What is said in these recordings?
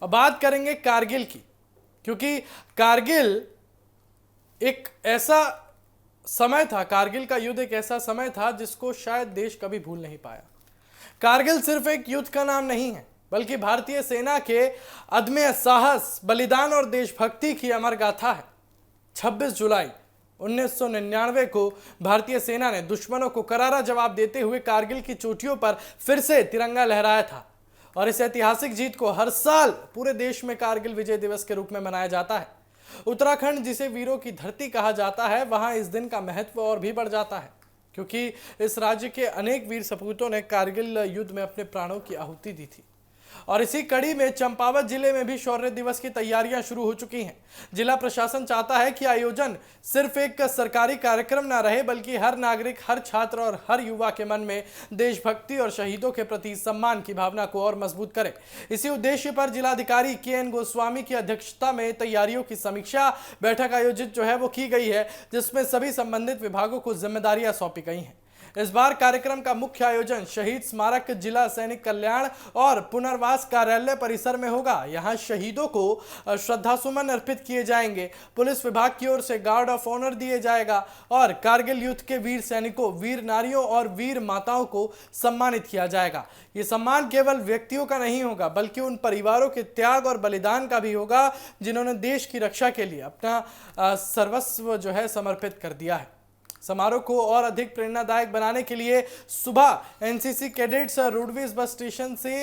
और बात करेंगे कारगिल की, क्योंकि कारगिल एक ऐसा समय था, कारगिल का युद्ध एक ऐसा समय था जिसको शायद देश कभी भूल नहीं पाया। कारगिल सिर्फ एक युद्ध का नाम नहीं है, बल्कि भारतीय सेना के अदम्य साहस, बलिदान और देशभक्ति की अमर गाथा है। 26 जुलाई 1999 को भारतीय सेना ने दुश्मनों को करारा जवाब देते हुए कारगिल की चोटियों पर फिर से तिरंगा लहराया था। और इस ऐतिहासिक जीत को हर साल पूरे देश में कारगिल विजय दिवस के रूप में मनाया जाता है। उत्तराखंड, जिसे वीरों की धरती कहा जाता है, वहां इस दिन का महत्व और भी बढ़ जाता है, क्योंकि इस राज्य के अनेक वीर सपूतों ने कारगिल युद्ध में अपने प्राणों की आहुति दी थी। और इसी कड़ी में चंपावत जिले में भी शौर्य दिवस की तैयारियां शुरू हो चुकी हैं। जिला प्रशासन चाहता है कि आयोजन सिर्फ एक सरकारी कार्यक्रम ना रहे, बल्कि हर नागरिक, हर छात्र और हर युवा के मन में देशभक्ति और शहीदों के प्रति सम्मान की भावना को और मजबूत करे। इसी उद्देश्य पर जिलाधिकारी के.एन. गोस्वामी की अध्यक्षता में तैयारियों की समीक्षा बैठक आयोजित वो की गई है, जिसमें सभी संबंधित विभागों को जिम्मेदारियां सौंपी गई हैं। इस बार कार्यक्रम का मुख्य आयोजन शहीद स्मारक, जिला सैनिक कल्याण और पुनर्वास कार्यालय परिसर में होगा। यहां शहीदों को श्रद्धासुमन अर्पित किए जाएंगे, पुलिस विभाग की ओर से गार्ड ऑफ ऑनर दिए जाएगा और कारगिल युद्ध के वीर सैनिकों, वीर नारियों और वीर माताओं को सम्मानित किया जाएगा। ये सम्मान केवल व्यक्तियों का नहीं होगा, बल्कि उन परिवारों के त्याग और बलिदान का भी होगा जिन्होंने देश की रक्षा के लिए अपना सर्वस्व समर्पित कर दिया है। समारोह को और अधिक प्रेरणादायक बनाने के लिए सुबह NCC cadets roadways bus station से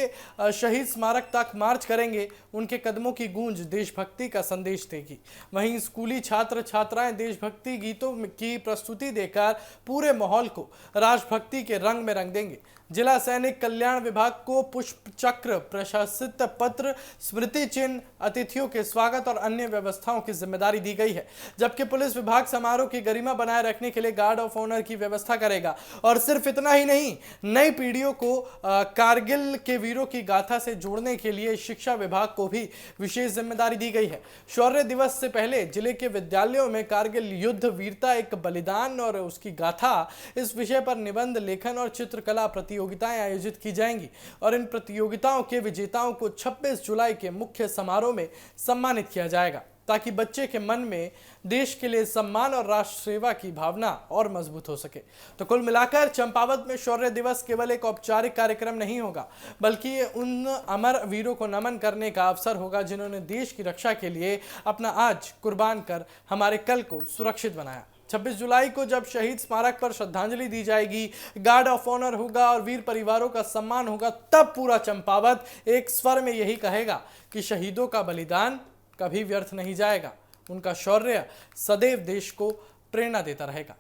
शहीद स्मारक तक मार्च करेंगे। उनके कदमों की गूंज देशभक्ति का संदेश देगी। वहीं स्कूली छात्र छात्राएं देशभक्ति गीतों की प्रस्तुति देकर पूरे माहौल को राष्ट्रभक्ति के रंग में रंग देंगे। जिला सैनिक कल्याण विभाग को पुष्प चक्र, प्रशासित पत्र, स्मृति चिन्ह, अतिथियों के स्वागत और अन्य व्यवस्थाओं की जिम्मेदारी दी गई है, जबकि पुलिस विभाग समारोह की गरिमा बनाए रखने के लिए गार्ड ऑफ ऑनर की व्यवस्था करेगा। और सिर्फ इतना ही नहीं, नई पीढ़ियों को कारगिल के वीरों की गाथा से जोड़ने के लिए शिक्षा विभाग को भी विशेष जिम्मेदारी दी गई है। शौर्य दिवस से पहले जिले के विद्यालयों में कारगिल युद्ध, वीरता, एक बलिदान और उसकी गाथा, इस विषय पर निबंध लेखन और चित्रकला प्रतियोगिताएं आयोजित की जाएंगी। और इन प्रतियोगिताओं के विजेताओं को 26 जुलाई के मुख्य समारोह में सम्मानित किया जाएगा, ताकि बच्चे के मन में देश के लिए सम्मान और राष्ट्र सेवा की भावना और मजबूत हो सके। तो कुल मिलाकर चंपावत में शौर्य दिवस केवल एक औपचारिक कार्यक्रम नहीं होगा, बल्कि ये उन अमर वीरों को नमन करने का अवसर होगा जिन्होंने देश की रक्षा के लिए अपना आज कुर्बान कर हमारे कल को सुरक्षित बनाया। 26 जुलाई को जब शहीद स्मारक पर श्रद्धांजलि दी जाएगी, गार्ड ऑफ ऑनर होगा और वीर परिवारों का सम्मान होगा, तब पूरा चंपावत एक स्वर में यही कहेगा कि शहीदों का बलिदान कभी व्यर्थ नहीं जाएगा। उनका शौर्य सदैव देश को प्रेरणा देता रहेगा।